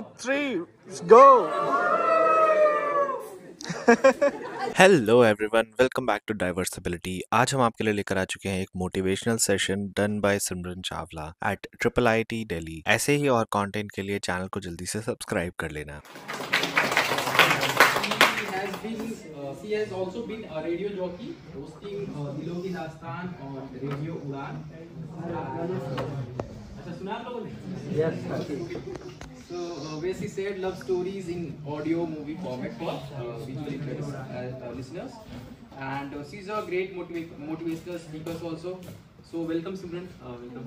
3, let's go. Hello everyone, welcome back to diversibility. आज हम आपके लिए लेकर आ चुके हैं एक motivational session done by Simran Chawla at IIIT Delhi. ऐसे ही और कंटेंट के लिए चैनल को जल्दी से सब्सक्राइब कर लेना। She has also been a radio jockey, hosting दिलों की दास्तान और रेडियो उड़ान। अच्छा सुना आप लोगों ने? Yes. So where she shared love stories in audio movie format for visual interest listeners, and she's a great motivational speaker also. So welcome Simran. Welcome.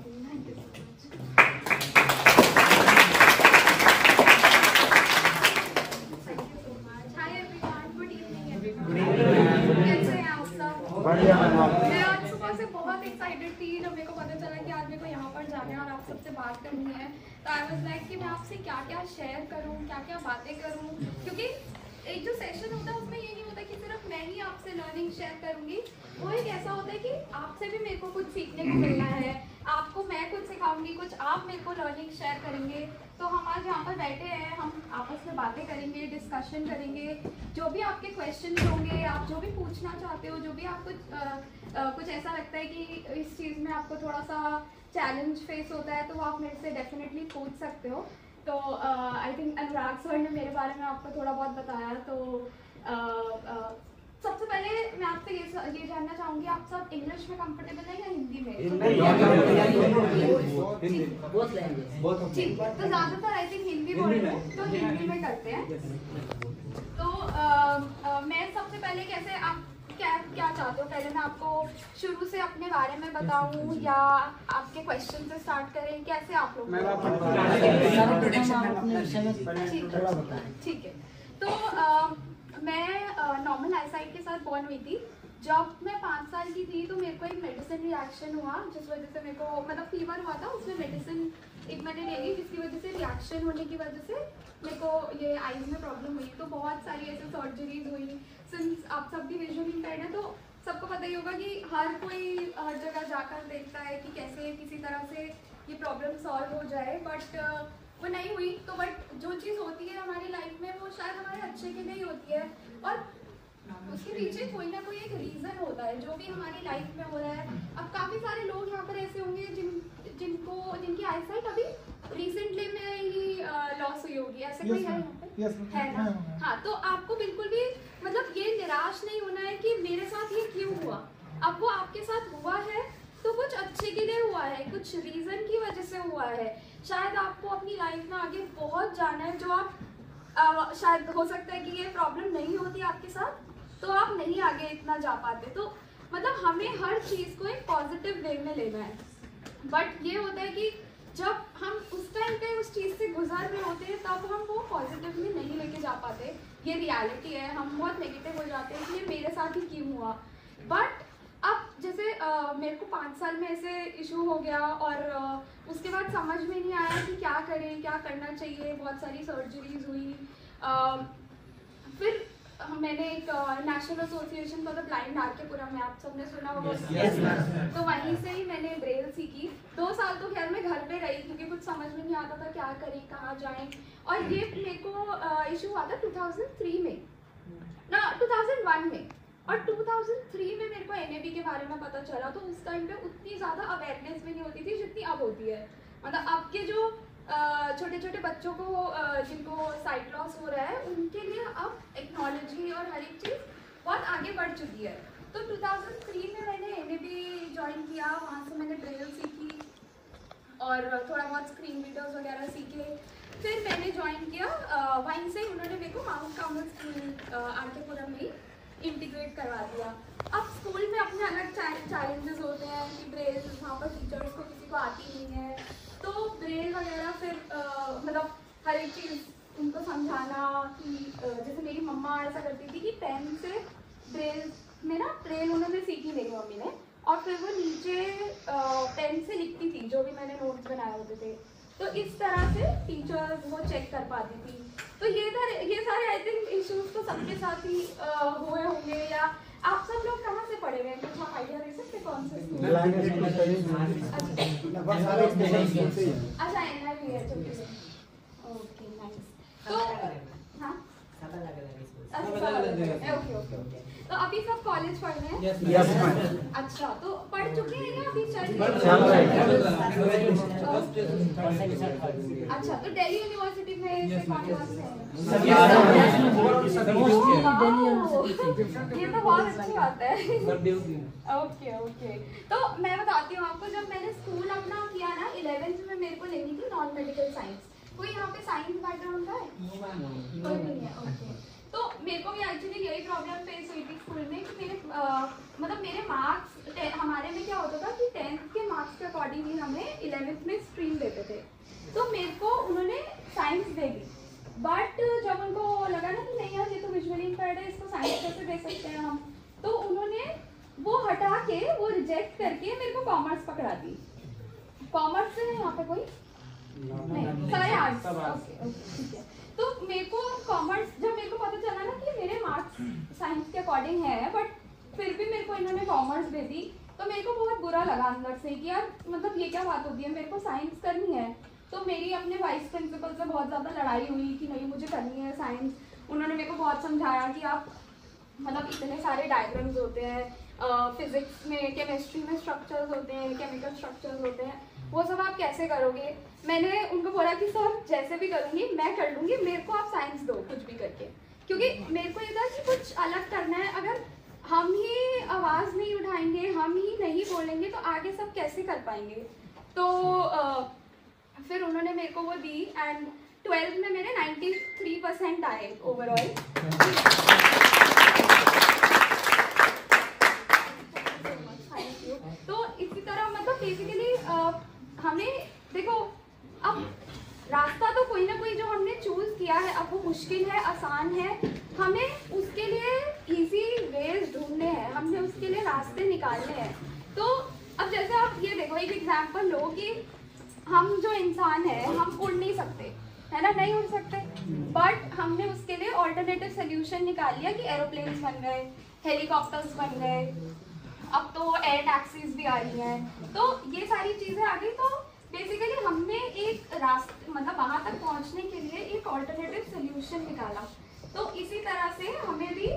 मैं आज सुबह से बहुत एक्साइटेड थी जब मेरे को पता चला कि आज मेरे को यहाँ पर जाना है और आप सबसे बात करनी है। तो आई वाज लाइक कि मैं आपसे क्या क्या शेयर करूँ, क्या क्या बातें करूँ, क्योंकि एक जो सेशन होता है उसमें ये नहीं होता कि सिर्फ मैं ही आपसे लर्निंग शेयर करूँगी। वो एक ऐसा होता है कि आपसे भी मेरे को कुछ सीखने को मिलना है, आपको मैं कुछ सिखाऊंगी, कुछ आप मेरे को लर्निंग शेयर करेंगे। तो हम आज यहाँ पर बैठे हैं, हम आपस में बातें करेंगे, डिस्कशन करेंगे। जो भी आपके क्वेश्चन होंगे, आप जो भी पूछना चाहते हो, जो भी आपको कुछ ऐसा लगता है कि इस चीज़ में आपको थोड़ा सा चैलेंज फेस होता है, तो वो आप मेरे से डेफिनेटली पूछ सकते हो। तो आई थिंक अनुराग सर ने मेरे बारे में आपको थोड़ा बहुत बताया। तो सबसे पहले मैं आपसे ये जानना चाहूँगी, आप सब इंग्लिश में कंफर्टेबल है या हिंदी में? ठीक, तो ज़्यादातर आई थिंक हिंदी बोल रहे हैं, तो हिंदी में करते हैं। तो मैं सबसे पहले कैसे आप क्या चाहते हो, पहले मैं आपको शुरू से अपने बारे में बताऊं या आपके क्वेश्चन से स्टार्ट करें, कैसे आप लोग? ठीक है। तो मैं नॉर्मल आईसाइट के साथ बॉर्न हुई थी। जब मैं 5 साल की थी तो मेरे को एक मेडिसिन रिएक्शन हुआ, जिस वजह से मेरे को मतलब फीवर हुआ था, उसमें मेडिसिन एक मैंने ले ली, जिसकी वजह से रिएक्शन होने की वजह से मेरे को ये आईज में प्रॉब्लम हुई। तो बहुत सारी ऐसे सर्जरीज हुई। सिंस आप सब भी विजुअल इम्पेयर्ड है तो सबको पता ही होगा कि हर कोई हर जगह जाकर देखता है कि कैसे किसी तरह से ये प्रॉब्लम सॉल्व हो जाए, बट वो नहीं हुई। तो बट जो चीज़ होती है हमारी लाइफ में वो शायद हमारे अच्छे के लिए ही होती है, और उसके पीछे कोई ना कोई एक रीज़न होता है जो भी हमारी लाइफ में हो रहा है। अब काफ़ी सारे लोग यहाँ पर ऐसे होंगे जिनकी आईसाइट अभी रिसेंटली में ही लॉस हुई होगी, ऐसे कोई है यहाँ पे? है ना? हाँ, तो आपको बिल्कुल भी मतलब ये निराश नहीं होना है कि मेरे साथ ये क्यों हुआ। अब वो आपके साथ हुआ है तो कुछ अच्छे के लिए हुआ है, कुछ रीज़न की वजह से हुआ है। शायद आपको अपनी लाइफ में आगे बहुत जाना है, जो आप शायद हो सकता है कि ये प्रॉब्लम नहीं होती आपके साथ तो आप नहीं आगे इतना जा पाते। तो मतलब हमें हर चीज़ को एक पॉजिटिव वे में लेना है। बट ये होता है कि जब हम उस टाइम पे उस चीज़ से गुजर रहे होते हैं तब हम वो पॉजिटिवली नहीं लेके जा पाते। ये रियलिटी है, हम बहुत नेगेटिव हो जाते हैं कि ये मेरे साथ ही क्यों हुआ। बट अब जैसे मेरे को 5 साल में ऐसे इशू हो गया और उसके बाद समझ में नहीं आया कि क्या करें, क्या करना चाहिए। बहुत सारी सर्जरीज हुई। फिर मैंने एक national association for the blind RK Puram में, आप सबने सुना होगा, तो वहीं से ही मैंने ब्रेल सीखी। 2 साल तो खैर मैं घर पे रही क्योंकि कुछ समझ में नहीं आता था क्या करें, कहाँ जाएं। और ये मेरे को इशू हुआ था 2003 में ना 2001 में, और 2003 में मेरे को NAB के बारे में पता चला। तो उस टाइम पे उतनी ज़्यादा अवेयरनेस भी नहीं होती थी जितनी अब होती है। मतलब अब के जो छोटे छोटे बच्चों को जिनको साइट लॉस हो रहा है उनके लिए अब टेक्नोलॉजी और हर एक चीज़ बहुत आगे बढ़ चुकी है। तो 2003 में मैंने NAB ज्वाइन किया, वहाँ से मैंने ब्रेल सीखी और थोड़ा बहुत स्क्रीन रीडर्स वगैरह सीखे। फिर मैंने ज्वाइन किया, वहीं से उन्होंने मेरे को माउंट कार्मेल स्कूल आरकेपुरम में इंटीग्रेट करवा दिया। अब स्कूल में अपने अलग चैलेंजेस होते हैं कि ब्रेल वहाँ पर टीचर्स को किसी को आती नहीं है, तो ब्रेल वगैरह फिर मतलब हर एक चीज़ उनको समझाना कि जैसे मेरी मम्मा ऐसा करती थी कि पेन से ब्रेल में ना ब्रेल उन्होंने सीखी मेरी मम्मी ने, और फिर वो नीचे पेन से लिखती थी जो भी मैंने नोट्स बनाए होते थे। तो इस तरह से टीचर्स वो चेक कर पाती थी। तो ये सारे आई थिंक इश्यूज तो सबके साथ ही हुए होंगे। या आप सब लोग कहाँ से पढ़े हुए हैं, कुछ आप आइडिया दे सकते कौन से स्कूल? अच्छा NIV है, okay nice. Okay okay okay. तो अभी सब कॉलेज पढ़ रहे हैं? यस अच्छा, तो पढ़ चुके हैं या अभी चल अच्छा, तो दिल्ली यूनिवर्सिटी में से कौन से हैं? ये तो बहुत अच्छी बात है। ओके ओके, तो मैं बताती हूँ आपको, जब मैंने स्कूल अपना किया ना 11th में, मेरे को लेनी थी नॉन मेडिकल साइंस। कोई यहाँ पे साइंस बैकग्राउंड का है? कोई नहीं है, ओके। तो मेरे को भी एक्चुअली यही प्रॉब्लम फेस हुई थी स्कूल में कि मेरे मतलब मेरे मार्क्स, हमारे में क्या होता था कि 10th के मार्क्स के अकॉर्डिंगली हमें 11th में स्ट्रीम देते थे। तो मेरे को उन्होंने साइंस दे दी, बट जब उनको लगा ना कि नहीं यार ये तो विजुअली इम्पेयर्ड है, इसको साइंस कैसे दे सकते हैं हम, तो उन्होंने वो हटा के, वो रिजेक्ट करके मेरे को कॉमर्स पकड़ा दी। कॉमर्स से यहाँ पे कोई नहीं, सारे आर्ट्स। ओके ठीक है। तो मेरे को कॉमर्स, जब मेरे को पता चला ना कि मेरे मार्क्स साइंस के अकॉर्डिंग है, बट फिर भी मेरे को इन्होंने कॉमर्स दे दी, तो मेरे को बहुत बुरा लगा अंदर से कि यार मतलब ये क्या बात होती है, मेरे को साइंस करनी है। तो मेरी अपने वाइस प्रिंसिपल से बहुत ज़्यादा लड़ाई हुई कि नहीं मुझे करनी है साइंस। उन्होंने मेरे को बहुत समझाया कि आप मतलब इतने सारे डायग्राम्स होते हैं, फिजिक्स में, केमिस्ट्री में स्ट्रक्चर्स होते हैं, केमिकल स्ट्रक्चर्स होते हैं, वो सब आप कैसे करोगे। मैंने उनको बोला कि सर जैसे भी करूँगी मैं कर लूँगी, मेरे को आप साइंस दो कुछ भी करके, क्योंकि मेरे को ये था कि कुछ अलग करना है। अगर हम ही आवाज़ नहीं उठाएंगे, हम ही नहीं बोलेंगे, तो आगे सब कैसे कर पाएंगे। तो फिर उन्होंने मेरे को वो दी, एंड 12th में मेरे 93% आए ओवरऑल। तो इसी तरह मतलब बेसिकली हमें देखो, अब रास्ता तो कोई ना कोई जो हमने चूज किया है, अब वो मुश्किल है आसान है, हमें उसके लिए इजी वेज ढूंढने हैं, हमने उसके लिए रास्ते निकालने हैं। तो अब जैसे आप ये देखो, एक एग्जांपल लो कि हम जो इंसान है हम उड़ नहीं सकते, है ना, नहीं उड़ सकते, बट हमने उसके लिए ऑल्टरनेटिव सोल्यूशन निकाल लिया कि एरोप्लेन्स बन गए, हेलीकॉप्टर्स बन गए, अब तो एयर टैक्सीज भी आ रही हैं, तो ये सारी चीज़ें आ गई। तो बेसिकली हमने एक रास्ते मतलब वहाँ तक पहुँचने के लिए एक ऑल्टरनेटिव सोल्यूशन निकाला। तो इसी तरह से हमें भी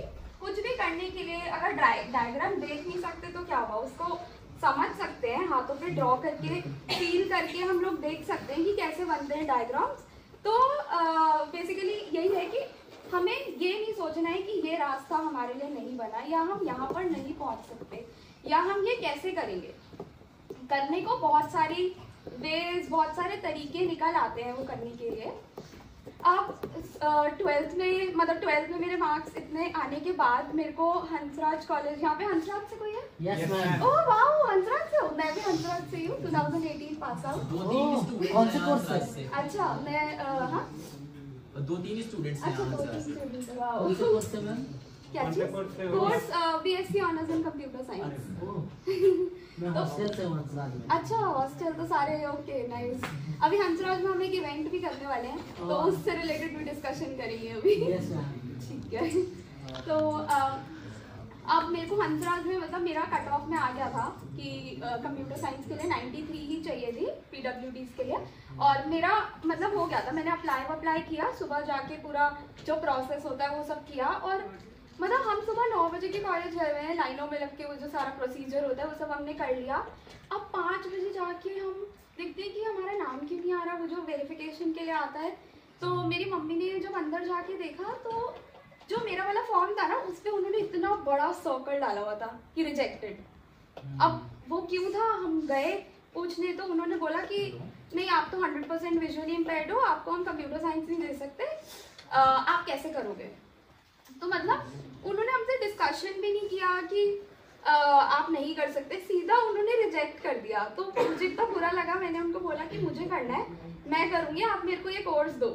कुछ भी करने के लिए, अगर डायग्राम देख नहीं सकते तो क्या हुआ, उसको समझ सकते हैं, हाथों पे ड्रॉ करके, फील करके हम लोग देख सकते हैं कि कैसे बनते हैं डायग्राम्स। तो बेसिकली यही है कि हमें ये नहीं सोचना है कि ये रास्ता हमारे लिए नहीं बना, या हम यहाँ पर नहीं पहुँच सकते, या हम ये कैसे करेंगे। करने को बहुत सारी वेज, बहुत सारे तरीके निकल आते हैं वो करने के लिए। अब 12th में मतलब 12th में मेरे मार्क्स इतने आने के बाद मेरे को हंसराज कॉलेज, यहाँ पे हंसराज से कोई है? Yes ma'am. Oh wow, Hansraj से हो? मैं भी हंसराज से हूँ, 2018 पास आउट। कौन से कोर्स से? अच्छा मैं हाँ 2-3 स्टूडेंट्स हैं अच्छा, यहाँ 2-3 से। स्टूडेंट। वाओ, कौन से कोर्स से मैम? क्या चीज? Course BSc honours in computer science. मैं हॉस्टल से हूँ हंसराज में। अच्छा, हॉस्टल तो सारे ओके, नाइस। अभी हंसराज में हम एक इवेंट भी करने वाले हैं, तो उससे रिलेटेड भी डिस्कशन करेंगे अभी। Yes ma'am. ठीक है। तो अब मेरे को हंसराज में मतलब मेरा कट ऑफ में आ गया था कि कंप्यूटर साइंस के लिए 93 ही चाहिए थी पीडब्ल्यूडीज के लिए, और मेरा मतलब हो गया था। मैंने अप्लाई किया, सुबह जाके पूरा जो प्रोसेस होता है वो सब किया, और मतलब हम सुबह 9 बजे के कॉलेज गए हुए हैं, लाइनों में लग के वो जो सारा प्रोसीजर होता है वो सब हमने कर लिया। अब 5 बजे जाके हम देखते हैं कि हमारा नाम क्यों नहीं आ रहा, वो जो वेरिफिकेशन के लिए आता है। तो मेरी मम्मी ने जब अंदर जाके देखा, तो जो मेरा वाला फॉर्म था ना, उस पर उन्होंने इतना बड़ा सर्कल डाला हुआ था कि रिजेक्टेड। अब वो क्यों था, हम गए पूछने, तो उन्होंने बोला कि नहीं आप तो 100% विजुअली इम्पेयर्ड हो, आपको हम कंप्यूटर साइंस नहीं दे सकते, आप कैसे करोगे। तो मतलब उन्होंने हमसे डिस्कशन भी नहीं किया कि आप नहीं कर सकते, सीधा उन्होंने रिजेक्ट कर दिया। तो मुझे इतना बुरा लगा, मैंने उनको बोला कि मुझे करना है, मैं करूँगी, आप मेरे को ये कोर्स दो।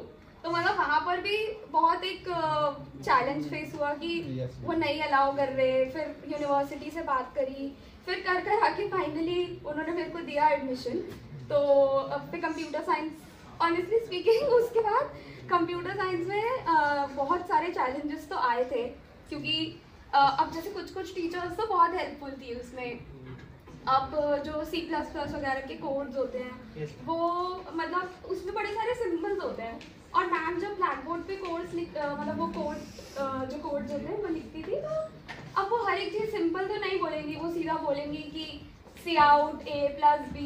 तो मतलब वहाँ पर भी बहुत एक चैलेंज फेस हुआ कि वो नहीं अलाउ कर रहे, फिर यूनिवर्सिटी से बात करी, फिर कर आके फाइनली उन्होंने मेरे को दिया एडमिशन। तो अब पे कंप्यूटर साइंस, ऑनेस्टली स्पीकिंग उसके बाद कंप्यूटर साइंस में बहुत सारे चैलेंजेस तो आए थे, क्योंकि अब जैसे कुछ टीचर्स तो बहुत हेल्पफुल थी उसमें। अब जो C++ वगैरह के कोड्स होते हैं वो मतलब उसमें बड़े सारे सिंबल्स होते हैं, और मैम जब ब्लैक बोर्ड पे कोड्स मतलब वो कोड जो कोड्स होते हैं वो लिखती थी। तो अब वो हर एक चीज़ सिंपल तो नहीं बोलेंगी, वो सीधा बोलेंगी कि सी आउट A+B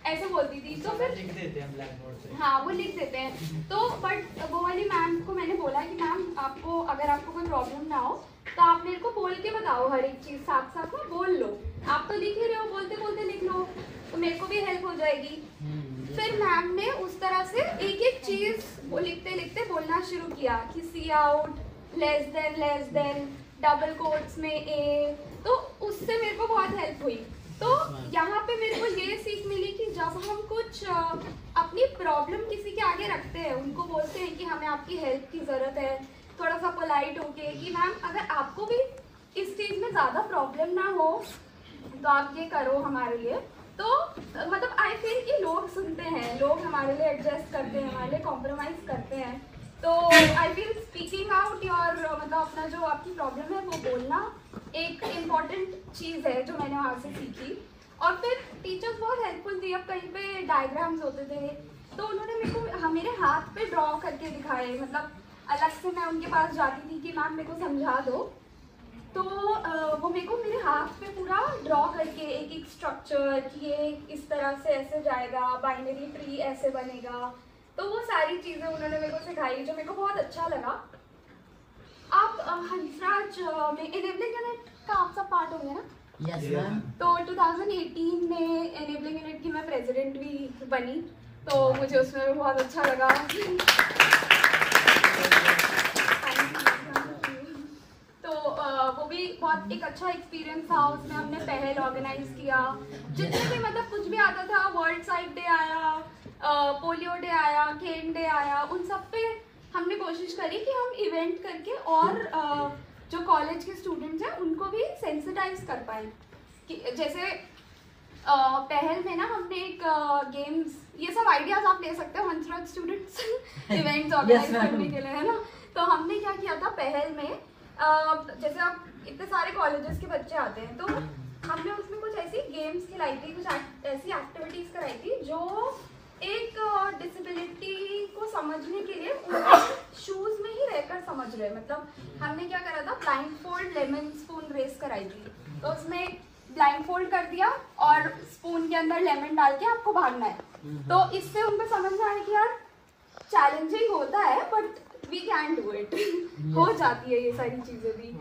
ऐसे बोलती थी। तो फिर लिख देते हैं ब्लैक बोर्ड पे। हाँ वो लिख देते हैं। तो बट वो वाली मैम को मैंने बोला कि मैम आपको अगर आपको कोई प्रॉब्लम ना हो तो आप मेरे को बोल के बताओ, हर एक चीज़ साथ साथ में बोल लो। आप तो लिख ही रहे हो, बोलते बोलते लिख लो तो मेरे को भी हेल्प हो जाएगी। फिर मैम ने उस तरह से एक एक चीज़ वो लिखते लिखते बोलना शुरू किया कि C out, less than, double quotes में A। तो उससे मेरे को बहुत हेल्प हुई। तो यहाँ पे मेरे को ये सीख मिली कि जब हम कुछ अपनी प्रॉब्लम किसी के आगे रखते हैं, उनको बोलते हैं कि हमें आपकी हेल्प की ज़रूरत है, थोड़ा सा पोलाइट होके कि मैम अगर आपको भी इस चीज़ में ज़्यादा प्रॉब्लम ना हो तो आप ये करो हमारे लिए। तो मतलब आई फील कि लोग सुनते हैं, लोग हमारे लिए एडजस्ट करते हैं, हमारे लिए कॉम्प्रोमाइज़ करते हैं। तो I feel speaking out your मतलब अपना जो आपकी प्रॉब्लम है वो बोलना एक इम्पॉर्टेंट चीज़ है जो मैंने वहाँ से सीखी। और फिर टीचर्स बहुत हेल्पफुल थी। अब कहीं पे डायग्राम्स होते थे तो उन्होंने मेरे को मेरे हाथ पे ड्रॉ करके दिखाए। मतलब अलग से मैं उनके पास जाती थी कि मैम मेरे को समझा दो, तो वो मेरे को मेरे हाथ पे पूरा ड्रॉ करके एक एक स्ट्रक्चर कि ये इस तरह से ऐसे जाएगा, बाइनरी ट्री ऐसे बनेगा, तो वो सारी चीज़ें उन्होंने मेरे को सिखाई जो मेरे को बहुत अच्छा लगा। आप हंसराज में इनेबलिंग यूनिट का आप सब पार्ट होंगे ना? Yes ma'am. तो 2018 में इनेबलिंग यूनिट की मैं प्रेसिडेंट भी बनी, तो मुझे उसमें भी बहुत अच्छा लगा। तो वो भी बहुत एक अच्छा एक्सपीरियंस था। उसमें हमने पहल ऑर्गेनाइज किया, जितने भी मतलब कुछ भी आता था, वर्ल्ड साइड डे आया, पोलियो डे आया, केन डे आया, उन सब पे हमने कोशिश करी कि हम इवेंट करके और जो कॉलेज के स्टूडेंट्स हैं उनको भी सेंसिटाइज कर पाए। कि जैसे पहल में ना हमने एक गेम्स, ये सब आइडियाज आप ले सकते हो हंसराज स्टूडेंट्स इवेंट्स ऑर्गेनाइज करने के लिए, है ना। तो हमने क्या किया था पहल में, जैसे अब इतने सारे कॉलेजेस के बच्चे आते हैं तो हमने उसमें कुछ ऐसी गेम्स खिलाई थी, कुछ ऐसी एक्टिविटीज कराई थी जो एक डिसेबिलिटी को समझने के लिए उनके शूज में ही रहकर समझ रहे। मतलब हमने क्या करा था, blindfold lemon spoon race कराई थी। तो उसमें ब्लाइंड फोल्ड कर दिया और स्पून के अंदर लेमन डाल के आपको भागना है। तो इससे उनको समझ में आया कि यार चैलेंजिंग होता है but we can do it. हो जाती है ये सारी चीज़ें भी।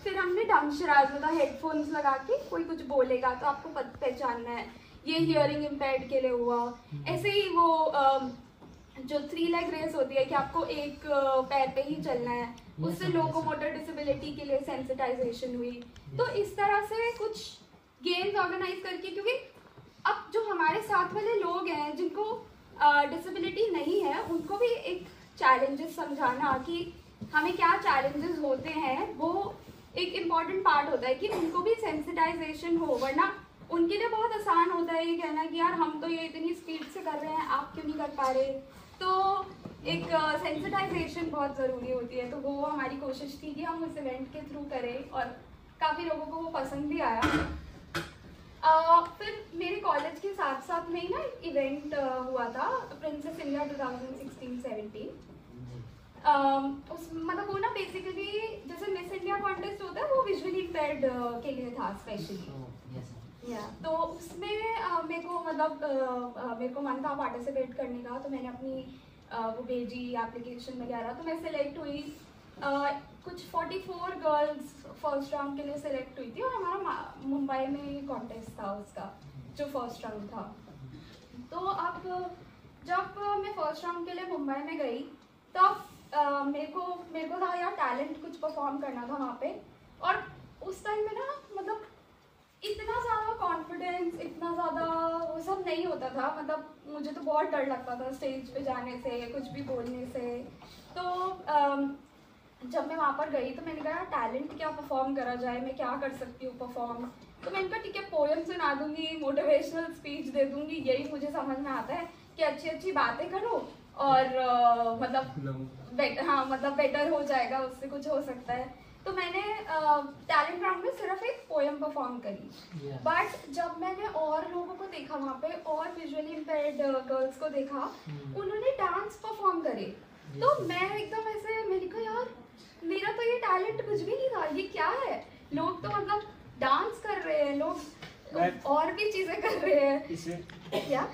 फिर हमने डंशराज मतलब हेडफोन्स लगा के कोई कुछ बोलेगा तो आपको पहचानना है, ये हियरिंग इम्पेयर्ड के लिए हुआ। ऐसे ही वो जो 3 लेग रेस होती है कि आपको एक पैर पे ही चलना है, उससे लोकोमोटर डिसेबिलिटी के लिए सेंसिटाइजेशन हुई। तो इस तरह से कुछ गेम्स ऑर्गेनाइज करके, क्योंकि अब जो हमारे साथ वाले लोग हैं जिनको डिसेबिलिटी नहीं है उनको भी एक चैलेंजेस समझाना कि हमें क्या चैलेंजेस होते हैं, वो एक इम्पॉर्टेंट पार्ट होता है कि उनको भी सेंसिटाइजेशन हो। वरना उनके लिए बहुत आसान होता है ये कहना कि यार हम तो ये इतनी स्पीड से कर रहे हैं, आप क्यों नहीं कर पा रहे। तो एक सेंसिटाइजेशन बहुत ज़रूरी होती है। तो वो हमारी कोशिश थी कि हम उस इवेंट के थ्रू करें और काफ़ी लोगों को वो पसंद भी आया। फिर मेरे कॉलेज के साथ साथ में ही ना एक इवेंट हुआ था, प्रिंसेस इंडिया 2016-17। उस मतलब वो ना बेसिकली जैसे मिस इंडिया कॉन्टेस्ट होता है वो विजुअली इम्पेयर्ड के लिए था स्पेशली। या तो उसमें मेरे को मतलब मेरे को मन था पार्टिसिपेट करने का, तो मैंने अपनी वो भेजी एप्लीकेशन वगैरह। तो मैं सिलेक्ट हुई, कुछ 44 गर्ल्स फर्स्ट राउंड के लिए सिलेक्ट हुई थी और हमारा मुंबई में कॉन्टेस्ट था उसका जो फर्स्ट राउंड था। तो अब जब मैं फर्स्ट राउंड के लिए मुंबई में गई तब मेरे को था यार टैलेंट कुछ परफॉर्म करना था वहाँ पे। और उस टाइम में ना मतलब इतना ज़्यादा कॉन्फिडेंस, इतना ज़्यादा वो सब नहीं होता था। मतलब मुझे तो बहुत डर लगता था स्टेज पे जाने से, कुछ भी बोलने से। तो जब मैं वहाँ पर गई तो मैंने कहा टैलेंट क्या परफॉर्म करा जाए, मैं क्या कर सकती हूँ परफॉर्म। तो मैंने कहा ठीक है पोएम सुना दूँगी, मोटिवेशनल स्पीच दे दूँगी, यही मुझे समझ में आता है कि अच्छी अच्छी बातें करो और मतलब बेटर हो जाएगा, उससे कुछ हो सकता है। तो मैंने टैलेंट राउंड में सिर्फ एक पोएम परफॉर्म करी। बट जब मैंने और लोगों को देखा वहाँ पे और विजुअली इम्पेयर्ड गर्ल्स को देखा, उन्होंने डांस परफॉर्म करे। तो मैं एकदम ऐसे मैंने कहा यार सेट कुछ भी नहीं था, ये क्या है, लोग तो मतलब डांस कर रहे हैं, लोग और भी चीजें कर रहे हैं। इसमें क्या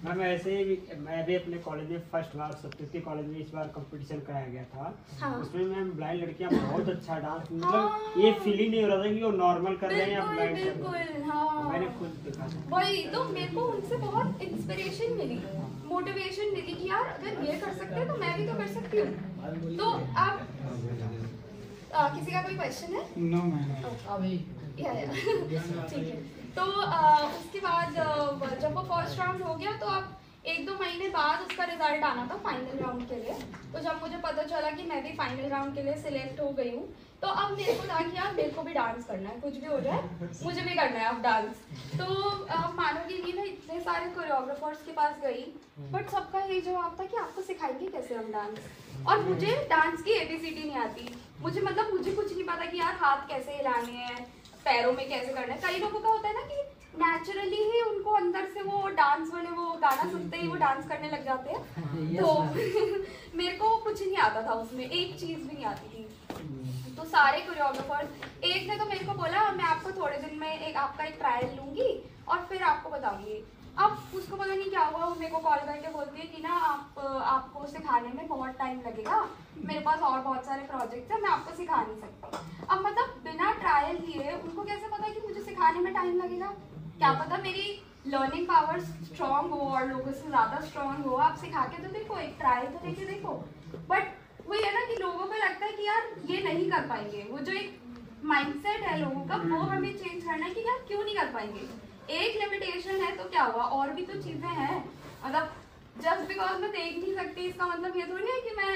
मैम ऐसे ही मैं भी अपने कॉलेज में फर्स्ट बार सप्तती कॉलेज में इस बार कंपटीशन कराया गया था। हाँ। उसमें मैम ब्लाइंड लड़कियां बहुत अच्छा डांस, मतलब हाँ। ये फील ही नहीं हो रहा था कि वो नॉर्मल कर रहे हैं या बिल्कुल ब्लाइंड कर रहे हैं। बिल्कुल, हाँ मैंने खुद देखा था। वही तो, मेरे को उनसे बहुत इंस्पिरेशन मिली, मोटिवेशन मिली कि यार अगर ये कर सकते हैं तो मैं भी तो कर सकती हूँ। तो आप किसी का कोई क्वेश्चन है? No ma'am. अभी या ठीक है। तो उसके बाद जब वो फर्स्ट राउंड हो गया तो अब 1-2 महीने बाद उसका रिजल्ट आना था फाइनल राउंड के लिए। तो जब मुझे पता चला कि मैं भी फाइनल राउंड के लिए सिलेक्ट हो गई हूँ, तो अब मेरे को था कि यार मेरे को भी डांस करना है, कुछ भी हो जाए मुझे भी करना है अब डांस। तो मानोगे नहीं, मैं इतने सारे कोरियोग्राफर्स के पास गई, बट सबका यही जवाब था कि आपको सिखाएंगे कैसे हम डांस। और मुझे डांस की ABCD नहीं आती, मुझे कुछ नहीं पता कि यार हाथ कैसे हिलाने हैं, पैरों में कैसे करना है। कई लोगों का होता है ना कि नेचुरली ही उनको अंदर से वो डांस वाले, वो गाना सुनते ही वो डांस करने लग जाते हैं। तो मेरे को कुछ नहीं आता था उसमें, एक चीज भी नहीं आती थी। तो सारे कोरियोग्राफर्स, एक ने तो मेरे को बोला मैं आपको थोड़े दिन में आपका एक ट्रायल लूंगी और फिर आपको बताऊंगी। अब उसको पता नहीं क्या हुआ, वो मेरे को कॉल करके बोलती है कि ना आपको सिखाने में बहुत टाइम लगेगा, मेरे पास और बहुत सारे प्रोजेक्ट्स हैं, मैं आपको सिखा नहीं सकती। अब मतलब बिना ट्रायल लिए उनको कैसे पता कि मुझे सिखाने में टाइम लगेगा? क्या पता मेरी लर्निंग पावर स्ट्रांग हो और लोगों से ज़्यादा स्ट्रांग हो। आप सिखा के तो देखो, एक ट्रायल तो लेके देखो। बट वही है ना कि लोगों को लगता है कि यार ये नहीं कर पाएंगे, वो जो एक माइंडसेट है लोगों का, वो हमें चेंज करना है कि यार क्यों नहीं कर पाएंगे। एक लिमिटेशन है तो क्या हुआ, और भी तो चीजें हैं। मतलब जस्ट बिकॉज मैं देख नहीं सकती इसका मतलब ये थोड़ी है कि मैं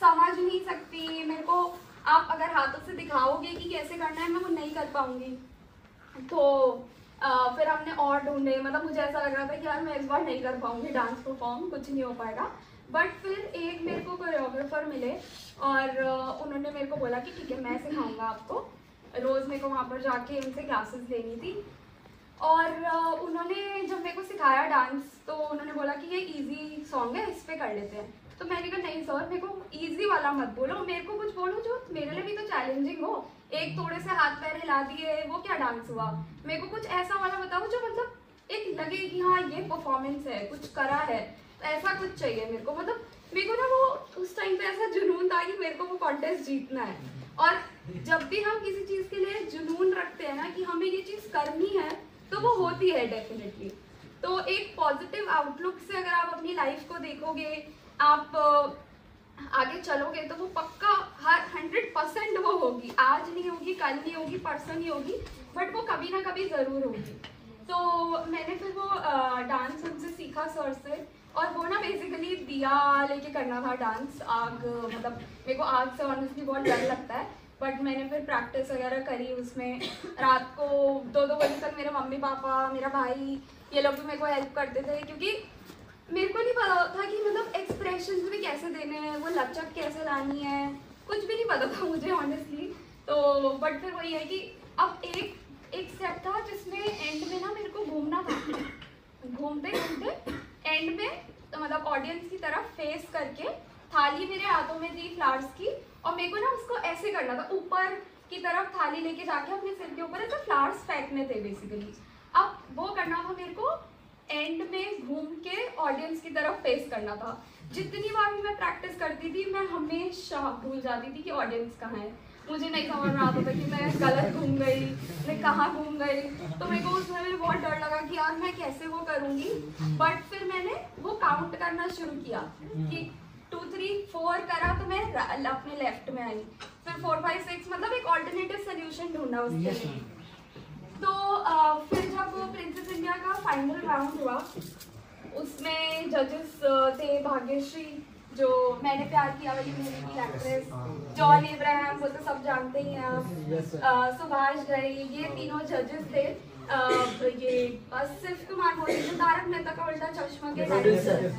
समझ नहीं सकती। मेरे को आप अगर हाथों से दिखाओगे कि कैसे करना है, मैं वो नहीं कर पाऊंगी। तो फिर हमने और ढूंढे, मतलब मुझे ऐसा लग रहा था कि यार मैं इस बार नहीं कर पाऊंगी डांस परफॉर्म, कुछ नहीं हो पाएगा। बट फिर एक मेरे को कोरियोग्राफर मिले और उन्होंने मेरे को बोला कि ठीक है मैं सिखाऊंगा आपको। रोज़ मेरे को वहाँ पर जाके उनसे क्लासेस लेनी थी। और उन्होंने जब मेरे को सिखाया डांस, तो उन्होंने बोला कि ये इजी सॉन्ग है, इस पे कर लेते हैं। तो मैंने कहा नहीं सर, मेरे को इजी वाला मत बोलो, मेरे को कुछ बोलो जो मेरे लिए भी तो चैलेंजिंग हो। एक थोड़े से हाथ पैर हिला दिए, वो क्या डांस हुआ? मेरे को कुछ ऐसा वाला बताओ जो मतलब एक लगे कि हाँ ये परफॉर्मेंस है, कुछ करा है, ऐसा कुछ चाहिए मेरे को। मतलब मेरे को ना वो उस टाइम पे ऐसा जुनून था कि मेरे को वो कॉन्टेस्ट जीतना है। और जब भी हम किसी चीज़ के लिए जुनून रखते हैं ना कि हमें ये चीज़ करनी है, तो वो होती है डेफिनेटली। तो एक पॉजिटिव आउटलुक से अगर आप अपनी लाइफ को देखोगे, आप आगे चलोगे, तो वो पक्का हर 100% वो होगी। आज नहीं होगी, कल नहीं होगी, परसों नहीं होगी, बट वो कभी ना कभी ज़रूर होगी। तो मैंने फिर वो डांस उनसे सीखा सर से। और वो ना बेसिकली दिया लेके करना था डांस, आग, मतलब मेरे को आग से ऑनेस्टली बहुत डर लगता है। बट मैंने फिर प्रैक्टिस वगैरह करी उसमें। रात को 2-2 बजे तक मेरे मम्मी पापा, मेरा भाई, ये लोग भी मेरे को हेल्प करते थे, क्योंकि मेरे को नहीं पता था कि मतलब एक्सप्रेशंस भी कैसे देने हैं, वो लचक कैसे लानी है, कुछ भी नहीं पता था मुझे ऑनेस्टली। तो बट फिर वही है कि अब एक स्टेप था जिसमें एंड में ना मेरे को घूमना था। घूमते घूमते एंड में तो मतलब ऑडियंस की तरफ फेस करके थाली मेरे हाथों में थी फ्लावर्स की, और मेरे को ना उसको ऐसे करना था, ऊपर की तरफ थाली लेके जाके अपने सिर के ऊपर ऐसे फ्लावर्स फेंकने थे बेसिकली। अब वो करना था मेरे को, एंड में घूम के ऑडियंस की तरफ फेस करना था। जितनी बार भी मैं प्रैक्टिस करती थी, मैं हमेशा भूल जाती थी कि ऑडियंस कहाँ है। मुझे नहीं समझ में आता था कि मैं गलत घूम गई, मैं कहाँ घूम गई। तो मेरे को उसमें मेरे बहुत डर लगा कि यार मैं कैसे वो करूँगी। बट फिर मैंने वो काउंट करना शुरू किया कि 2, 3, 4 करा तो मैं अपने लेफ्ट में आई, फिर 4, 5, 6, मतलब एक ऑल्टरनेटिव सोल्यूशन ढूंढा उसके लिए। तो फिर जब प्रिंसेस इंडिया का फाइनल राउंड हुआ, उसमें जजेस थे भाग्यश्री, जो मैंने प्यार किया वाली मूवी की एक्ट्रेस, जॉन इब्राहिम, वो तो सब जानते ही हैं आप, सुभाष घई, ये तीनों जजेस थे। ये सिर्फ कुमार मोदी जो तारक मेहता का उल्टा चश्मा के डायरेक्टर,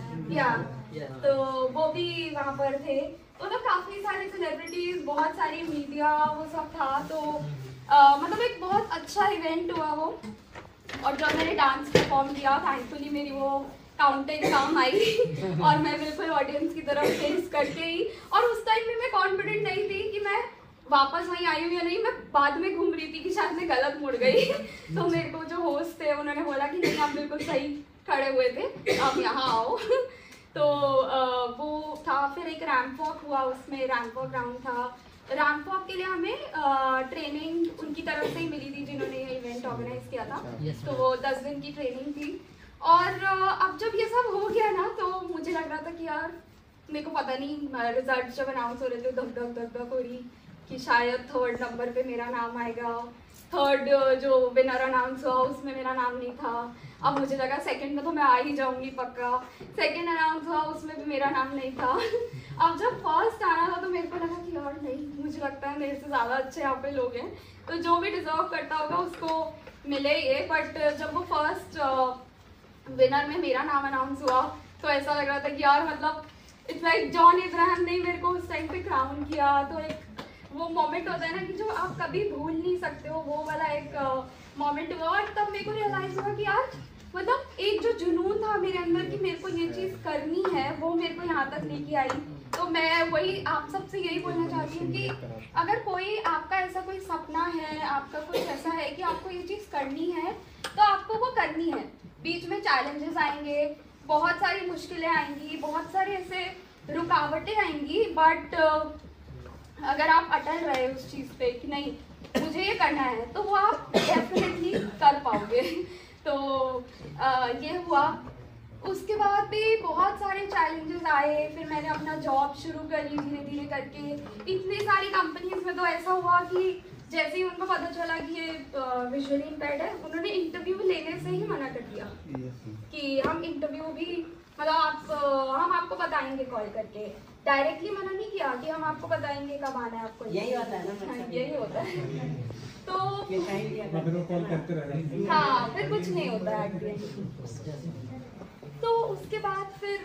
तो वो भी वहाँ पर थे। तो मतलब काफ़ी सारी सेलिब्रिटीज, बहुत सारी मीडिया, वो सब था। तो मतलब एक बहुत अच्छा इवेंट हुआ वो। और जब मैंने डांस परफॉर्म किया, थैंकफुली मेरी वो काउंटिंग काम आई और मैं बिल्कुल ऑडियंस की तरफ फेस करके ही, और उस टाइम में मैं कॉन्फिडेंट नहीं थी कि मैं वापस वहीं आई हूँ या नहीं, मैं बाद में घूम रही थी कि शायद मैं गलत मुड़ गई। तो मेरे को जो होस्ट थे उन्होंने बोला कि नहीं आप बिल्कुल सही खड़े हुए थे, आप यहाँ आओ। तो वो था। फिर एक रैंप वॉक हुआ, उसमें रैंप वॉक राउंड था। रैंप वॉक के लिए हमें ट्रेनिंग उनकी तरफ से ही मिली थी जिन्होंने ये इवेंट ऑर्गेनाइज किया था। तो वो 10 दिन की ट्रेनिंग थी। और अब जब ये सब हो गया ना तो मुझे लग रहा था कि यार मेरे को पता नहीं, रिजल्ट जब अनाउंस हो रहे थे धक धक हो रही कि शायद 3rd नंबर पे मेरा नाम आएगा। 3rd जो विनर अनाउंस हुआ उसमें मेरा नाम नहीं था। अब मुझे लगा 2nd में तो मैं आ ही जाऊंगी पक्का। 2nd अनाउंस हुआ उसमें भी मेरा नाम नहीं था। अब जब 1st आना था तो मेरे को लगा कि यार नहीं, मुझे लगता है मेरे से ज़्यादा अच्छे यहाँ पे लोग हैं, तो जो भी डिजर्व करता होगा उसको मिले ये। बट जब वो 1st विनर में मेरा नाम अनाउंस हुआ तो ऐसा लग रहा था कि यार मतलब इट्स लाइक जॉन इब्राहिम ने मेरे को उस टाइम पे क्राउन किया। तो एक वो मोमेंट होता है ना कि जो आप कभी भूल नहीं सकते हो, वो वाला एक मोमेंट हुआ। और तब मेरे को रियलाइज हुआ कि यार मतलब एक जो जुनून था मेरे अंदर कि मेरे को ये चीज़ करनी है, वो मेरे को यहाँ तक लेके आई। तो मैं वही आप सबसे यही बोलना चाहती हूँ कि अगर कोई आपका ऐसा कोई सपना है, आपका कुछ ऐसा है कि आपको ये चीज़ करनी है, तो आपको वो करनी है। बीच में चैलेंजेस आएंगे, बहुत सारी मुश्किलें आएंगी, बहुत सारे ऐसे रुकावटें आएंगी, बट अगर आप अटल रहे उस चीज़ पे कि नहीं मुझे ये करना है, तो वो आप डेफिनेटली कर पाओगे। तो ये हुआ। उसके बाद भी बहुत सारे चैलेंजेस आए। फिर मैंने अपना जॉब शुरू कर ली धीरे धीरे करके। इतनी सारी कंपनीज में तो ऐसा हुआ कि जैसे ही उनको पता चला कि ये विजुअली इम्पेयर्ड है, उन्होंने इंटरव्यू लेने से ही मना कर दिया कि हम इंटरव्यू भी मतलब हम आपको बताएंगे कॉल करके। डायरेक्टली मना नहीं किया कि हम आपको बताएंगे कब आना है आपको। यही होता है ना। हाँ, यही होता है। तो कॉल करते रहे। हाँ, फिर कुछ नहीं होता है। तो उसके बाद फिर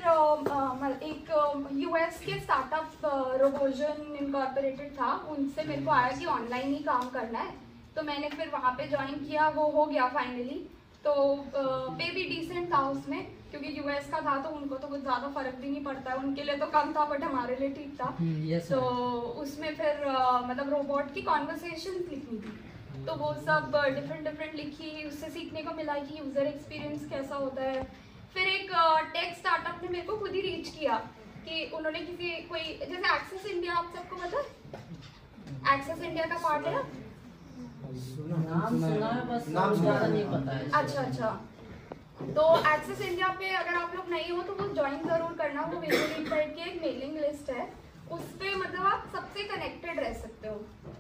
एक यूएस के स्टार्टअप रोबोजन इनकॉर्पोरेटेड था, उनसे मेरे को आया कि ऑनलाइन ही काम करना है। तो मैंने फिर वहाँ पे ज्वाइन किया, वो हो गया फाइनली। तो पे भी डिसेंट था उसमें, क्योंकि यूएस का था तो उनको तो कुछ ज़्यादा फर्क भी नहीं पड़ता है, उनके लिए तो कम था बट हमारे लिए ठीक था। तो उसमें फिर मतलब रोबोट की कॉन्वर्सेशन लिखनी थी, तो वो सब डिफरेंट लिखी। उससे सीखने को मिला कि यूज़र एक्सपीरियंस कैसा होता है। फिर एक टेक स्टार्टअप ने मेरे को खुद ही रीच किया कि उन्होंने कोई जैसे एक्सेस इंडिया, आप सबको पता है एक्सेस इंडिया का पार्ट है? नाम सुना है बस, नाम ज़्यादा नहीं पता है। अच्छा। तो एक्सेस इंडिया पे अगर आप लोग नहीं हो तो वो ज्वाइन जरूर करना। वो विजुअली इम्पेयर्ड की एक मेलिंग लिस्ट है, उस पर मतलब आप सबसे कनेक्टेड रह सकते हो।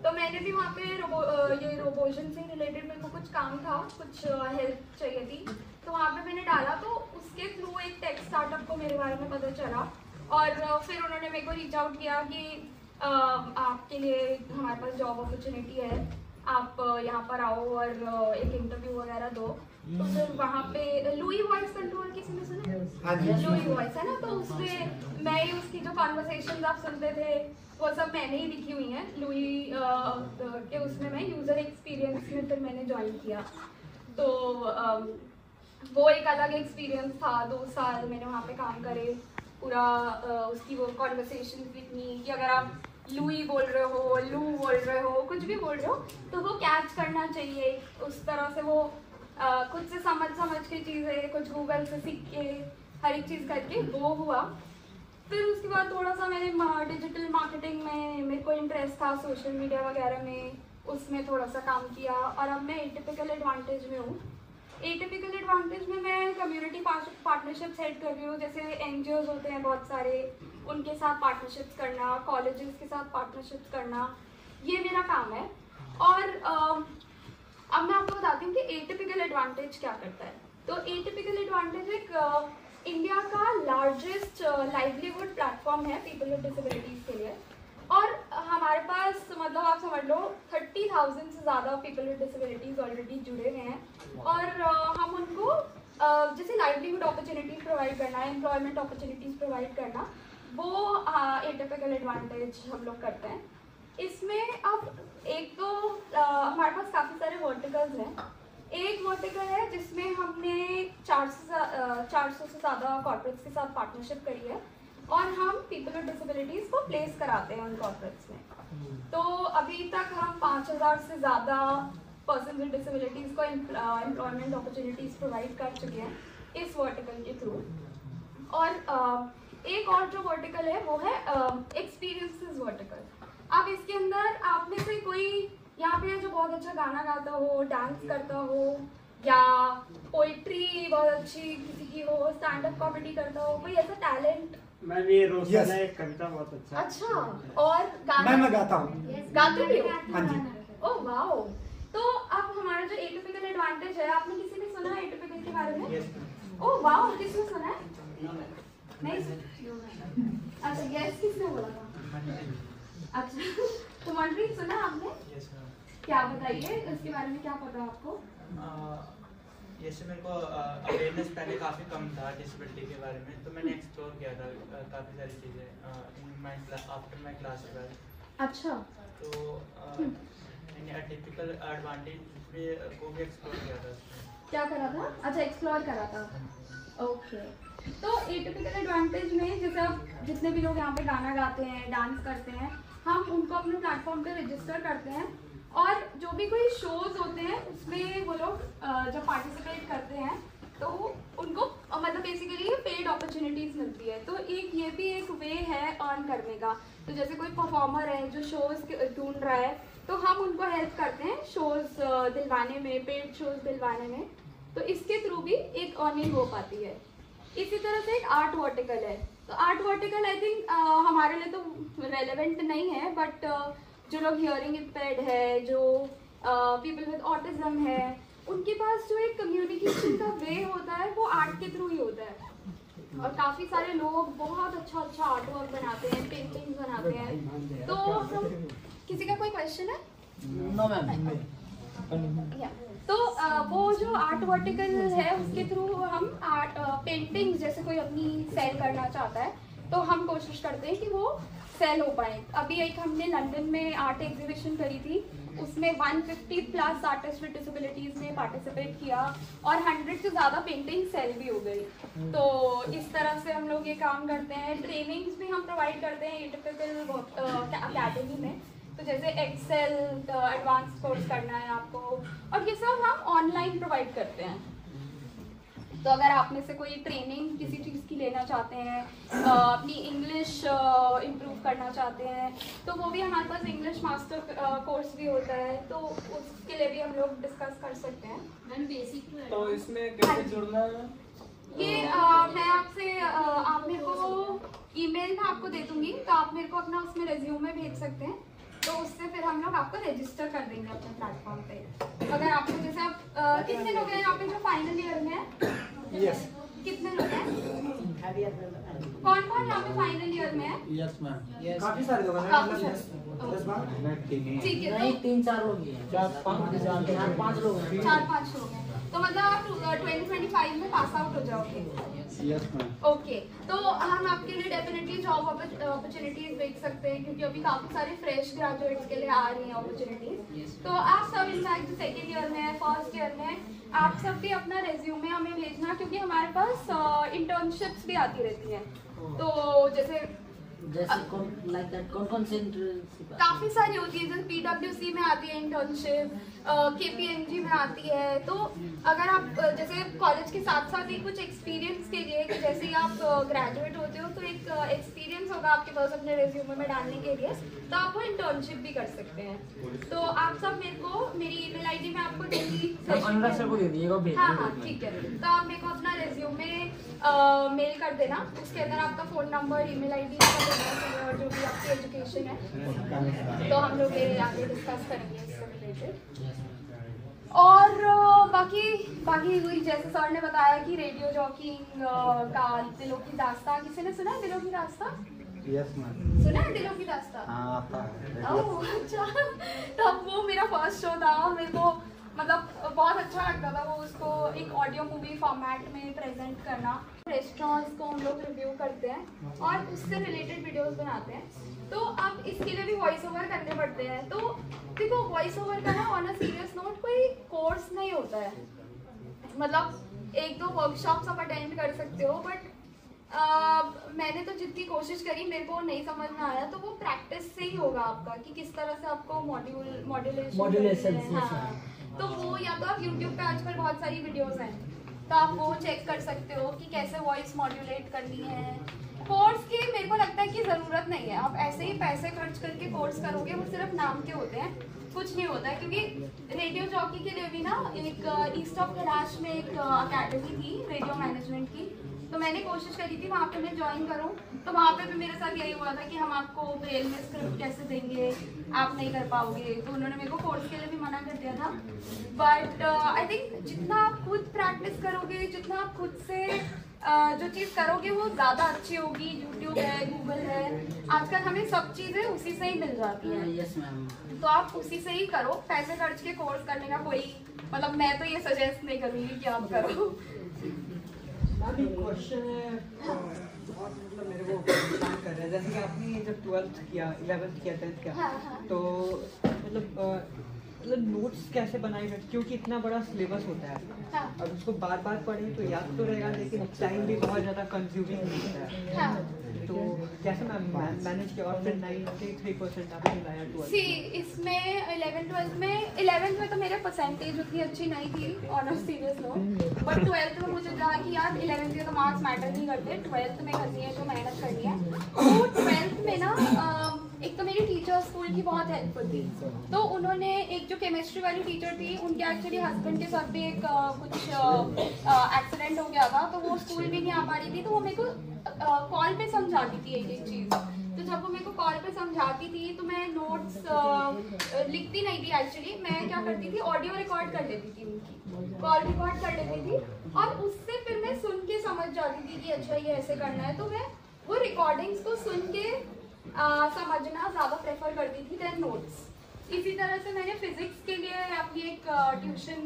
तो मैंने भी वहाँ पे ये रोबोजन से रिलेटेड मेरे को कुछ काम था, कुछ हेल्प चाहिए थी, तो वहाँ पे मैंने डाला। तो उसके थ्रू एक टेक स्टार्टअप को मेरे बारे में पता चला और फिर उन्होंने मेरे को रीच आउट किया कि आपके लिए हमारे पास जॉब अपॉर्चुनिटी है, आप यहाँ पर आओ और एक इंटरव्यू वगैरह दो। तो फिर वहाँ पे लुई वॉइस कंट्रोल किसी ने सुना? लुई वॉइस है ना, तो उसमें मैं ही उसकी जो कॉन्वर्सेशंस आप सुनते थे वो सब मैंने ही लिखी हुई हैं लुई के। उसमें मैं यूज़र एक्सपीरियंस में फिर मैंने ज्वाइन किया। तो वो एक अलग एक्सपीरियंस था। 2 साल मैंने वहाँ पे काम करे, पूरा उसकी वो कॉन्वर्सेशंस लिखनी कि अगर आप लुई बोल रहे हो, लू बोल रहे हो, कुछ भी बोल रहे हो तो वो कैच करना चाहिए उस तरह से। वो खुद से समझ के चीज़ें, कुछ गूगल से सीख के हर एक चीज़ करके वो हुआ। फिर उसके बाद थोड़ा सा मैंने डिजिटल मार्केटिंग में मेरे को इंटरेस्ट था, सोशल मीडिया वगैरह में, उसमें थोड़ा सा काम किया। और अब मैं एटिपिकल एडवांटेज में हूँ। एटिपिकल एडवांटेज में मैं कम्युनिटी पार्टनरशिप सेट कर रही हूँ। जैसे NGOs होते हैं बहुत सारे, उनके साथ पार्टनरशिप्स करना, कॉलेजेस के साथ पार्टनरशिप्स करना, ये मेरा काम है। और अब मैं आपको बताती हूँ कि एटिपिकल एडवांटेज क्या करता है। तो एटिपिकल एडवांटेज एक इंडिया का लार्जेस्ट लाइवलीहुड प्लेटफॉर्म है पीपल विद डिसेबिलिटीज़ के लिए। और हमारे पास मतलब आप समझ लो 30,000 से ज़्यादा पीपल विद डिसेबिलिटीज़ ऑलरेडी जुड़े हुए हैं। और हम उनको जैसे लाइवलीहुड अपॉर्चुनिटीज़ प्रोवाइड करना, एम्प्लॉयमेंट अपॉर्चुनिटीज़ प्रोवाइड करना, वो एटिपिकल एडवांटेज हम लोग करते हैं। इसमें अब एक तो हमारे पास काफ़ी सारे वर्टिकल्स हैं। एक वर्टिकल है जिसमें हमने 400 से ज़्यादा कॉर्पोरेट्स के साथ पार्टनरशिप करी है। और हम पीपल विद डिसेबिलिटीज़ को प्लेस कराते हैं उन कॉर्पोरेट्स में। तो अभी तक हम 5000 से ज़्यादा पर्सन विद डिसेबिलिटीज़ को एम्प्लॉयमेंट अपॉर्चुनिटीज़ प्रोवाइड कर चुके हैं इस वर्टिकल के थ्रू। और एक और जो वर्टिकल है वो है एक्सपीरियंसेस वर्टिकल। अब इसके अंदर आप में से कोई यहाँ पे जो बहुत अच्छा गाना गाता हो, डांस करता हो, या पोइट्री बहुत अच्छी किसी की हो, स्टैंड अप कॉमेडी करता हो, कोई ऐसा टैलेंट? मैं भी रोशन है, कविता बहुत अच्छा। अच्छा, और गाना मैं गाता हूँ। गाते भी हो? हाँ जी। Oh wow. तो अब हमारा जो एटिपिकल एडवांटेज है, आपने किसी ने सुना है एटिपिकल के बारे में? ओह वाओ, किसने सुना है? नहीं। अच्छा, यस किसने बोला था? अच्छा, तो मंडली सुना आपने? क्या बताइए इसके बारे में, क्या पता आपको? जैसे मेरे को अवेयरनेस पहले काफ़ी कम था डिसेबिलिटी के बारे में, तो मैंने एक्सप्लोर किया था काफ़ी सारी चीज़ें आफ्टर माई क्लास। अच्छा। तो मैंने टिपिकल एडवांटेज को भी एक्सप्लोर किया था उसमें। क्या करा था? अच्छा, एक्सप्लोर करा था। ओके। तो एटिपिकल एडवांटेज में जैसे अब जितने भी लोग यहाँ पे गाना गाते हैं, डांस करते हैं, हम उनको अपने प्लेटफॉर्म पे रजिस्टर करते हैं, और जो भी कोई शोज होते हैं उसमें वो लोग जब पार्टिसिपेट करते हैं तो उनको मतलब बेसिकली पेड अपॉर्चुनिटीज़ मिलती है। तो एक ये भी एक वे है अर्न करने का। तो जैसे कोई परफॉर्मर है जो शोज ढूंढ रहा है, तो हम उनको हेल्प करते हैं शोज दिलवाने में, पेड शोज दिलवाने में। तो इसके थ्रू भी एक अर्निंग हो पाती है। इसी तरह से एक आर्ट वर्टिकल है। तो आर्ट वर्टिकल आई थिंक हमारे लिए तो रेलेवेंट नहीं है, बट जो लोग हियरिंग इम्पेयर्ड है, जो पीपल विद ऑटिज्म है, उनके पास जो एक कम्युनिकेशन का वे होता है वो आर्ट के थ्रू ही होता है। और काफ़ी सारे लोग बहुत अच्छा अच्छा आर्ट वर्क बनाते हैं, पेंटिंग्स बनाते हैं। तो हम किसी का कोई क्वेश्चन है? No ma'am. तो वो जो आर्ट वर्टिकल है उसके थ्रू हम आर्ट पेंटिंग्स जैसे कोई अपनी सेल करना चाहता है तो हम कोशिश करते हैं कि वो सेल हो पाए। अभी एक हमने लंदन में आर्ट एग्जीबिशन करी थी, उसमें 150 प्लस आर्टिस्ट विद डिसेबिलिटीज़ ने पार्टिसिपेट किया और 100 से ज़्यादा पेंटिंग सेल भी हो गई। तो इस तरह से हम लोग ये काम करते हैं। ट्रेनिंग्स भी हम प्रोवाइड करते हैं एटिपिकल अकेडमी में। तो जैसे एक्सेल एडवांस कोर्स करना है आपको, और ये सब हम ऑनलाइन प्रोवाइड करते हैं। तो अगर आप में से कोई ट्रेनिंग किसी चीज़ की लेना चाहते हैं, अपनी इंग्लिश इम्प्रूव करना चाहते हैं, तो वो भी हमारे पास इंग्लिश मास्टर कोर्स भी होता है, तो उसके लिए भी हम लोग डिस्कस कर सकते हैं। मैम बेसिक तो इसमें कैसे जुड़ना है? ये मैं आपसे आप मेरे को ईमेल में आपको दे दूंगी, तो आप मेरे को अपना उसमें रेज्यूमे भेज सकते हैं, तो उससे फिर हम लोग आपको रजिस्टर कर देंगे अपने प्लेटफॉर्म पे। अगर आपको जैसे आप कितने लोग हैं यहाँ पे जो फाइनल ईयर में हैं? यस। कितने लोग हैं? कौन कौन यहाँ पे फाइनल ईयर में है? Yes ma'am. काफी सारे लोग हैं। काफी सारे। ठीक है, नहीं, तो 3-4 लोग ही हैं। 4-5 लोग हैं। 4-5 लोग हैं। तो मतलब आप 2025 में पास आउट हो जाओगे। Yes ma'am. ओके, तो हम आपके लिए डेफिनेटली जॉब अपॉर्चुनिटीज देख सकते हैं, क्योंकि अभी काफ़ी सारे फ्रेश ग्रेजुएट्स के लिए आ रही हैं अपॉर्चुनिटीज। तो आप सब इनफैक्ट सेकेंड ईयर में है, फर्स्ट ईयर में, आप सब भी अपना रेज्यूमे हमें भेजना, क्योंकि हमारे पास इंटर्नशिप्स भी आती रहती हैं। तो जैसे कौन से इंटर्नशिप? काफ़ी सारी होती है, जैसे PWC में आती है इंटर्नशिप, KPMG में आती है। तो अगर आप जैसे कॉलेज के साथ साथ ही कुछ एक्सपीरियंस के लिए, कि जैसे ही आप ग्रेजुएट होते हो तो एक एक्सपीरियंस होगा आपके पास अपने रेज्यूमे में डालने के लिए, तो आप वो इंटर्नशिप भी कर सकते हैं। तो आप सब मेरे को मेरी ईमेल आईडी में आपको दूंगी, हाँ हाँ ठीक है। तो आप मेरे को अपना रेज्यूमे मेल कर देना, उसके अंदर आपका फ़ोन नंबर, ईमेल आईडी और जो भी आपकी एजुकेशन है, तो हम लोग ये आगे डिस्कस करेंगे इससे रिलेटेड। और बाकी वही जैसे सर ने बताया कि रेडियो जॉकिंग का दिलों की दास्तां, किसी ने सुना है दिलों की दास्तां? Yes ma'am. सुना है दिलों की दास्तां? हाँ आता है। ओह अच्छा। तब वो मेरा फर्स्ट शो था, मेरे को मतलब बहुत अच्छा लगता था वो, उसको एक ऑडियो मूवी फॉर्मेट में प्रेजेंट करना। रेस्टोरेंट्स को हम लोग रिव्यू करते हैं और उससे रिलेटेड वीडियोस बनाते हैं। तो अब इसके लिए भी वॉइस ओवर करने पड़ते हैं। तो देखो, वॉइस ओवर का ना ऑन अ सीरियस नोट कोई कोर्स नहीं होता है, मतलब 1-2 वर्कशॉप्स आप अटेंड कर सकते हो, बट मैंने तो जितनी कोशिश करी मेरे को नहीं समझ में आया, तो वो प्रैक्टिस से ही होगा आपका कि किस तरह से आपको मॉड्यूलेशन हाँ, तो वो या तो आप यूट्यूब पे आजकल बहुत सारी वीडियोस हैं तो आप वो चेक कर सकते हो कि कैसे वॉइस मॉड्यूलेट करनी है। कोर्स की मेरे को लगता है कि ज़रूरत नहीं है, आप ऐसे ही पैसे खर्च करके कोर्स करोगे वो सिर्फ नाम के होते हैं, कुछ नहीं होता है। क्योंकि रेडियो जॉकी के लिए भी ना एक ईस्ट ऑफ कैलाश में एक अकेडमी थी रेडियो मैनेजमेंट की, तो मैंने कोशिश करी थी वहाँ पे मैं ज्वाइन करूँ, तो वहाँ पे भी मेरे साथ यही हुआ था कि हम आपको ब्रेल में स्क्रिप्ट कैसे देंगे, आप नहीं कर पाओगे, तो उन्होंने मेरे को कोर्स के लिए भी मना कर दिया था। बट आई थिंक जितना आप खुद प्रैक्टिस करोगे, जितना आप खुद से जो चीज़ करोगे वो ज़्यादा अच्छी होगी। यूट्यूब है, गूगल है, आजकल हमें सब चीज़ें उसी से ही मिल जाती हैं। Yes ma'am. तो आप उसी से ही करो, पैसे खर्च के कोर्स करने का कोई मतलब मैं तो ये सजेस्ट नहीं करूँगी कि आप करो। क्वेश्चन है बहुत मतलब मेरे को परेशान कर रहा है, जैसे कि आपने जब 12th किया, 11th किया, 10th किया, हाँ। तो मतलब नोट्स कैसे बनाए गए, क्योंकि इतना बड़ा सिलेबस होता है हाँ। और उसको बार बार पढ़ें तो याद तो रहेगा, लेकिन टाइम भी बहुत ज़्यादा कंज्यूमिंग होता है। हाँ। तो कैसे मैनेज किया और फिर 93% आपने लाया 12th? सी इसमें 11th में तो मेरे परसेंटेज उतनी अच्छी नहीं थी honours serious low, but 12th में मुझे लगा कि यार 11th के तो मार्क्स मैटर नहीं करते, 12th में करनी है जो मेहनत करनी है। तो 12th में ना एक तो मेरी टीचर स्कूल की बहुत हेल्पफुल थी, तो उन्होंने एक जो केमिस्ट्री वाली टीचर थी उनके एक्चुअली हस्बैंड के साथ भी एक कुछ एक्सीडेंट हो गया था, तो वो स्कूल भी नहीं आ पा रही थी, तो वो मेरे को कॉल पे समझाती थी एक एक चीज़। तो जब वो मेरे को कॉल पे समझाती थी तो मैं नोट्स लिखती नहीं थी एक्चुअली, मैं क्या करती थी ऑडियो रिकॉर्ड कर लेती थी, उनकी कॉल रिकॉर्ड कर लेती थी और उससे फिर मैं सुन के समझ जाती थी कि अच्छा ये ऐसे करना है, तो मैं वो रिकॉर्डिंग्स को सुन के समझना ज़्यादा प्रेफर करती थी देन नोट्स। इसी तरह से मैंने फिजिक्स के लिए अपनी एक ट्यूशन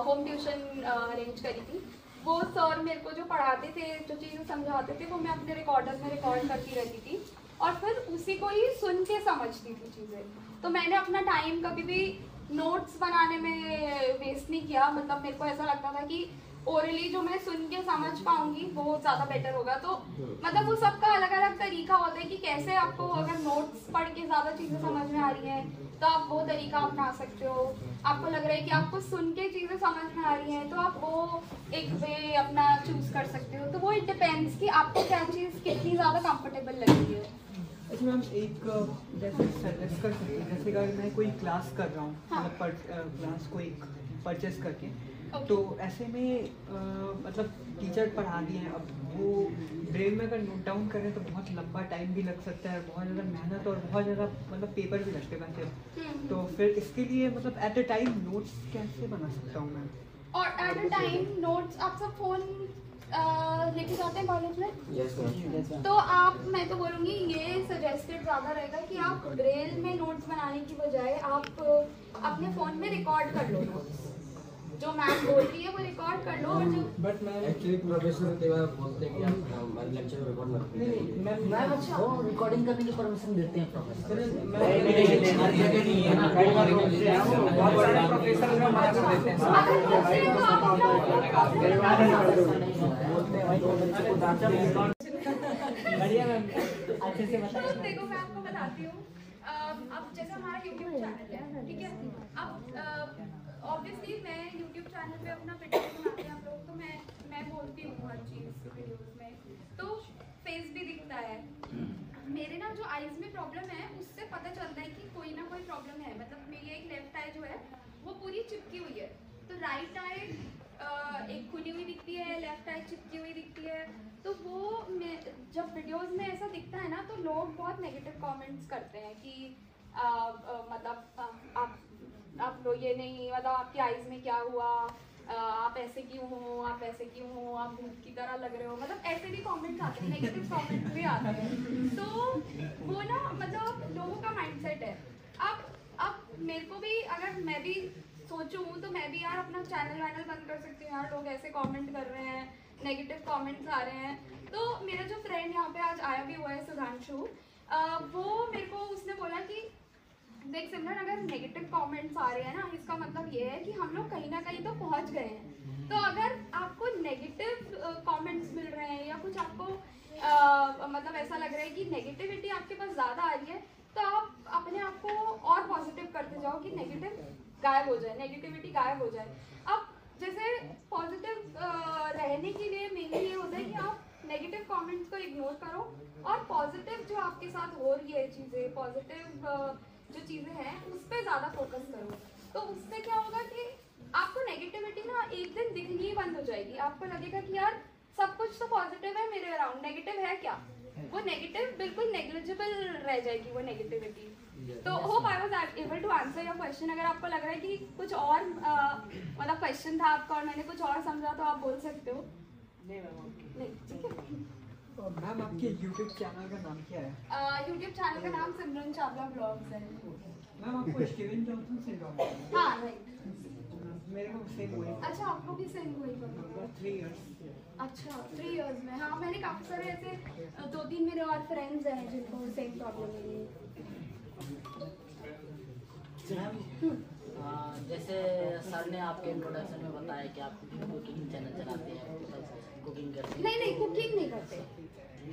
होम ट्यूशन अरेंज करी थी। वो सर मेरे को जो पढ़ाते थे, जो चीज़ें समझाते थे, वो मैं अपने रिकॉर्डर में रिकॉर्ड करती रहती थी और फिर उसी को ही सुन के समझती थी चीज़ें। तो मैंने अपना टाइम कभी भी नोट्स बनाने में वेस्ट नहीं किया, मतलब मेरे को ऐसा लगता था कि ओरली जो मैं सुन के समझ पाऊंगी वो ज़्यादा बेटर होगा। तो मतलब वो सबका अलग अलग तरीका होता है कि कैसे आपको अगर नोट्स पढ़ के ज़्यादा चीज़ें समझ में आ रही हैं तो आप वो तरीका अपना सकते हो। आपको लग रहा है कि आपको सुन के चीज़ें समझ में आ रही हैं तो आप वो एक वे अपना चूज़ कर सकते हो। तो वो इट डिपेंड्स कि आपको क्या चीज़ कितनी ज़्यादा कंफर्टेबल लगती है। अच्छा मैम, एक जैसे सजेस्ट कर सकते हैं, जैसे अगर मैं कोई क्लास कर रहा हूँ, हाँ। मतलब क्लास कोई परचेस करके, Okay. तो ऐसे में मतलब टीचर पढ़ा दिए हैं, अब वो ब्रेन में अगर नोट डाउन करें तो बहुत लंबा टाइम भी लग सकता है, बहुत ज़्यादा मेहनत और बहुत ज़्यादा मतलब पेपर भी लगते हैं। तो फिर इसके लिए मतलब एट अ टाइम नोट्स कैसे बना सकता हूँ मैं? और एट अ टाइम नोट्स आप सब फोन लेके जाते हैं कॉलेज में? यस तो आप, मैं तो बोलूँगी ये सजेस्टेड ज़्यादा रहेगा कि आप ब्रेल में नोट्स बनाने की बजाय आप अपने फ़ोन में रिकॉर्ड कर लो नोट्स, जो मैम बोल रही है वो रिकॉर्ड कर लो। और जो बट मैं एक्चुअली प्रोफेसर के बाद बोलते हैं कि आप हमारे लेक्चर में रिकॉर्ड मत कीजिए। मैम वो रिकॉर्डिंग करने की परमिशन देते हैं प्रोफेसर। बहुत सारे प्रोफेसर में मना कर देते हैं। अगर पूछे तो आप बढ़िया मैम, अच्छे से बताइए। देखो मैं आपको बताती हूँ, अब जैसे हमारा यूट्यूब चैनल है, ठीक है, अब ऑब्वियसली मैं यूट्यूब चैनल पे अपना वीडियो बनाते हैं आप लोग, तो मैं बोलती हूँ हर चीज़ वीडियोस में, तो फेस भी दिखता है। मेरे ना जो आईज में प्रॉब्लम है उससे पता चलता है कि कोई ना कोई प्रॉब्लम है, मतलब मेरी एक लेफ्ट आई जो है वो पूरी चिपकी हुई है, तो राइट आई एक खुली हुई दिखती है, लेफ्ट आई चिपकी हुई दिखती है। तो वो जब वीडियोस में ऐसा दिखता है ना तो लोग बहुत नेगेटिव कमेंट्स करते हैं कि मतलब आप लो ये नहीं, मतलब आपकी आईज में क्या हुआ, आप ऐसे क्यों हो, आप ऐसे क्यों हो, आप भूत की तरह लग रहे हो, मतलब ऐसे भी कमेंट्स आते हैं, नेगेटिव कमेंट्स भी आते हैं। तो वो ना मतलब लोगों का माइंडसेट है। अब मेरे को भी, अगर मैं भी सोचूं तो मैं भी यार अपना चैनल बंद कर सकती हूँ यार, लोग ऐसे कमेंट कर रहे हैं, नेगेटिव कमेंट्स आ रहे हैं। तो मेरा जो फ्रेंड यहाँ पे आज आया भी हुआ है सुधांशु, वो मेरे को उसने बोला कि देख सिमरन, अगर नेगेटिव कमेंट्स आ रहे हैं ना, इसका मतलब ये है कि हम लोग कहीं ना कहीं तो पहुंच गए हैं। तो अगर आपको नेगेटिव कमेंट्स मिल रहे हैं या कुछ आपको मतलब ऐसा लग रहा है कि नेगेटिविटी आपके पास ज़्यादा आ रही है, तो आप अपने आप को और पॉजिटिव करते जाओ कि नेगेटिव गायब हो जाए, नेगेटिविटी गायब हो जाए। अब जैसे पॉजिटिव रहने के लिए मेनली ये होता है कि आप नेगेटिव कमेंट्स को इग्नोर करो और पॉजिटिव जो आपके साथ हो रही है चीज़ें, पॉजिटिव जो चीज़ें हैं उस पर ज़्यादा फोकस करो। तो उससे क्या होगा कि आपको नेगेटिविटी ना एक दिन दिखनी ही बंद हो जाएगी। आपको लगेगा कि यार सब कुछ तो पॉजिटिव है मेरे अराउंड, नेगेटिव है क्या? वो नेगेटिव बिल्कुल नेग्लिजिबल रह जाएगी वो नेगेटिविटी। तो hope I was able to answer your question. अगर आपको लग रहा है कि कुछ और मतलब क्वेश्चन था आपका और मैंने कुछ और समझा तो आप बोल सकते हो। नहीं, ठीक है। मैम आपके YouTube चैनल का नाम क्या है? YouTube चैनल का नाम सिमरन चावला ब्लॉग्स है। मैम आपको स्टीवन जॉनसन सिंड्रोम है? हाँ राइट। मेरे को सेम हुआ। अच्छा, आपको भी सेम हुई? 3 इयर्स। अच्छा, 3 इयर्स में। हाँ, मैंने काफ़ी सारे ऐसे 2-3 मेरे और फ्रेंड्स हैं जिनको सेम प्रॉब्लम है। जैसे सर ने आपके इंट्रोडक्शन में बताया कि आप कुकिंग चैनल चलाते हैं, कुकिंग करते हैं। नहीं, कुकिंग नहीं करते।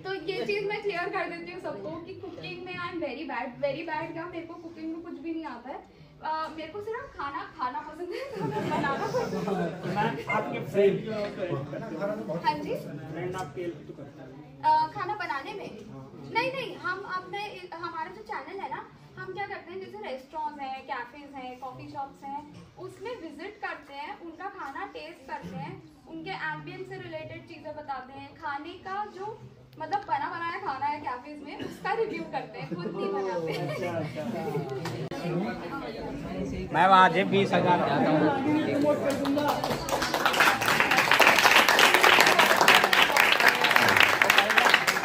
तो ये चीज़ मैं क्लियर कर देती हूँ सबको कि कुकिंग में आई एम वेरी बैड क्या, मेरे को कुकिंग में कुछ भी नहीं आता है। मेरे को सिर्फ खाना पसंद है, तो मैं बनाना पसंद है। आपके फ्रेंड जो हाँ जी, फ्रेंड आपके हेल्प तो करता है खाना बनाने में? नहीं, हम अपने हमारा जो चैनल है ना, हम क्या करते हैं, जैसे रेस्टोरेंट्स हैं, कैफेज हैं, कॉफ़ी शॉप्स हैं, उसमें विजिट करते हैं, उनका खाना टेस्ट करते हैं, उनके एम्बियंस से रिलेटेड चीज़ें बताते हैं, खाने का जो मतलब बना बनाया खाना है कैफेज में उसका रिव्यू करते हैं, खुद नहीं बनाते। मैं आज 20,000